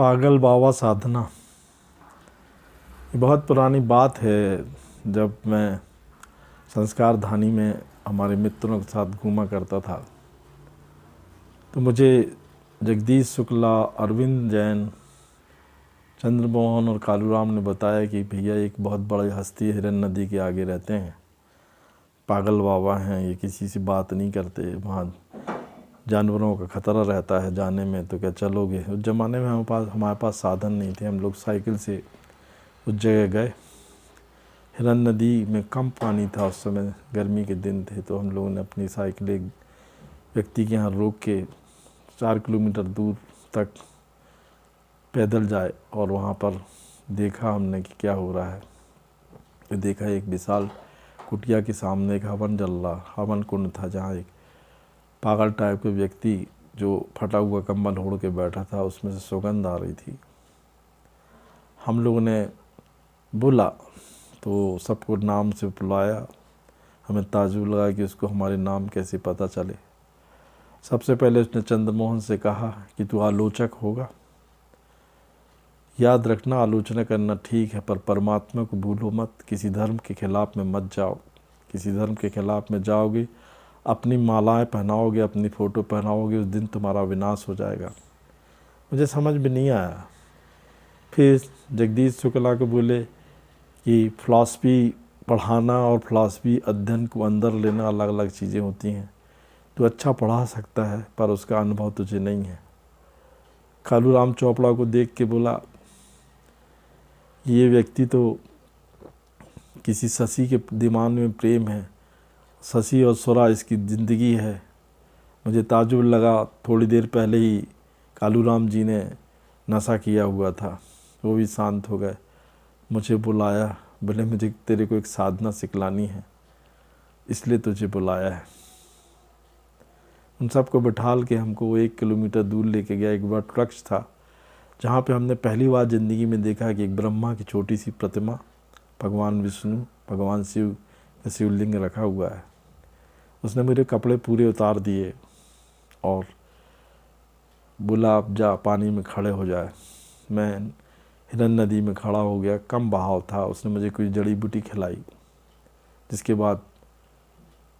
पागल बाबा साधना। ये बहुत पुरानी बात है। जब मैं संस्कार धानी में हमारे मित्रों के साथ घूमा करता था तो मुझे जगदीश शुक्ला, अरविंद जैन, चंद्रमोहन और कालूराम ने बताया कि भैया एक बहुत बड़ी हस्ती हिरन नदी के आगे रहते हैं, पागल बाबा हैं, ये किसी से बात नहीं करते, वहाँ जानवरों का खतरा रहता है जाने में, तो क्या चलोगे। उस ज़माने में हमारे पास साधन नहीं थे, हम लोग साइकिल से उस जगह गए। हिरन नदी में कम पानी था उस समय, गर्मी के दिन थे, तो हम लोगों ने अपनी साइकिल एक व्यक्ति के यहाँ रोक के 4 किलोमीटर दूर तक पैदल जाए और वहाँ पर देखा हमने कि क्या हो रहा है। देखा एक विशाल कुटिया के सामने एक हवन कुंड था, जहाँ एक पागल टाइप के व्यक्ति जो फटा हुआ कंबल ओढ़ के बैठा था, उसमें से सुगंध आ रही थी। हम लोगों ने बुला तो सबको नाम से बुलाया। हमें ताज्जुब लगा कि उसको हमारे नाम कैसे पता चले। सबसे पहले उसने चंद्रमोहन से कहा कि तू आलोचक होगा। याद रखना, आलोचना करना ठीक है, पर परमात्मा को भूलो मत। किसी धर्म के खिलाफ में मत जाओ। किसी धर्म के खिलाफ में जाओगे, अपनी मालाएं पहनाओगे, अपनी फ़ोटो पहनाओगे, उस दिन तुम्हारा विनाश हो जाएगा। मुझे समझ में नहीं आया। फिर जगदीश शुक्ला को बोले कि फ़िलासफ़ी पढ़ाना और फ़िलासफ़ी अध्ययन को अंदर लेना अलग अलग चीज़ें होती हैं। तू अच्छा पढ़ा सकता है पर उसका अनुभव तुझे नहीं है। कालूराम चोपड़ा को देख के बोला, ये व्यक्ति तो किसी शशि के दिमाग में प्रेम है, शशि और सुरा इसकी ज़िंदगी है। मुझे ताज्जुब लगा, थोड़ी देर पहले ही कालूराम जी ने नशा किया हुआ था, वो भी शांत हो गए। मुझे बुलाया, बोले मुझे तेरे को एक साधना सिखलानी है, इसलिए तुझे बुलाया है। उन सबको बिठाल के हमको 1 किलोमीटर दूर लेके गया। एक वट वृक्ष था जहाँ पे हमने पहली बार ज़िंदगी में देखा कि एक ब्रह्मा की छोटी सी प्रतिमा, भगवान विष्णु, भगवान शिव का शिवलिंग रखा हुआ है। उसने मेरे कपड़े पूरे उतार दिए और बोला अब जा पानी में खड़े हो जाए। मैं हिरन नदी में खड़ा हो गया, कम बहाव था। उसने मुझे कोई जड़ी बूटी खिलाई, जिसके बाद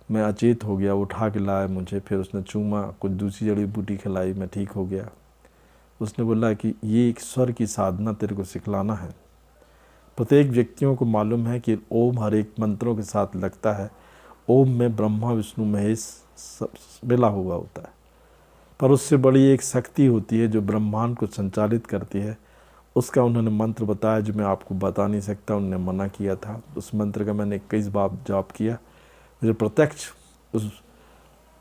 मैं अचेत हो गया। उठा के लाया मुझे, फिर उसने चूमा, कुछ दूसरी जड़ी बूटी खिलाई, मैं ठीक हो गया। उसने बोला कि ये एक स्वर की साधना तेरे को सिखलाना है। प्रत्येक व्यक्तियों को मालूम है कि ओम हर एक मंत्रों के साथ लगता है। ओम में ब्रह्मा विष्णु महेश सब मिला हुआ होता है, पर उससे बड़ी एक शक्ति होती है जो ब्रह्मांड को संचालित करती है। उसका उन्होंने मंत्र बताया जो मैं आपको बता नहीं सकता, उन्होंने मना किया था। उस मंत्र का मैंने 21 बार जाप किया। मुझे प्रत्यक्ष उस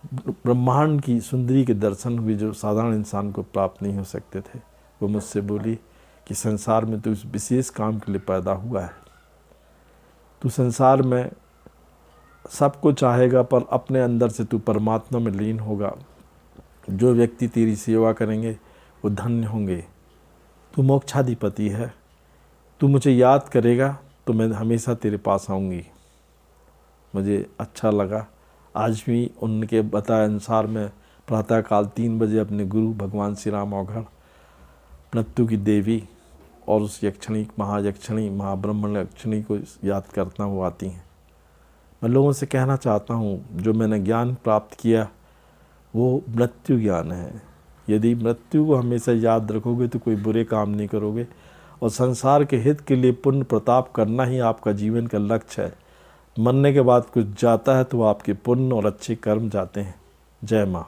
ब्रह्मांड की सुंदरी के दर्शन हुए जो साधारण इंसान को प्राप्त नहीं हो सकते थे। वो मुझसे बोली कि संसार में तू इस विशेष काम के लिए पैदा हुआ है। तू संसार में सबको चाहेगा, पर अपने अंदर से तू परमात्मा में लीन होगा। जो व्यक्ति तेरी सेवा करेंगे वो धन्य होंगे। तू मोक्षाधिपति है। तू मुझे याद करेगा तो मैं हमेशा तेरे पास आऊँगी। मुझे अच्छा लगा। आज भी उनके बताए अनुसार मैं प्रातःकाल 3 बजे अपने गुरु भगवान श्री राम औघड़, मृत्यु की देवी और उस यक्षिणी, महायक्षिणी, महाब्रह्मण यक्षिणी को याद करता हूँ, आती हैं। मैं लोगों से कहना चाहता हूँ, जो मैंने ज्ञान प्राप्त किया वो मृत्यु ज्ञान है। यदि मृत्यु को हमेशा याद रखोगे तो कोई बुरे काम नहीं करोगे, और संसार के हित के लिए पुण्य प्रताप करना ही आपका जीवन का लक्ष्य है। मरने के बाद कुछ जाता है तो आपके पुण्य और अच्छे कर्म जाते हैं। जय माँ।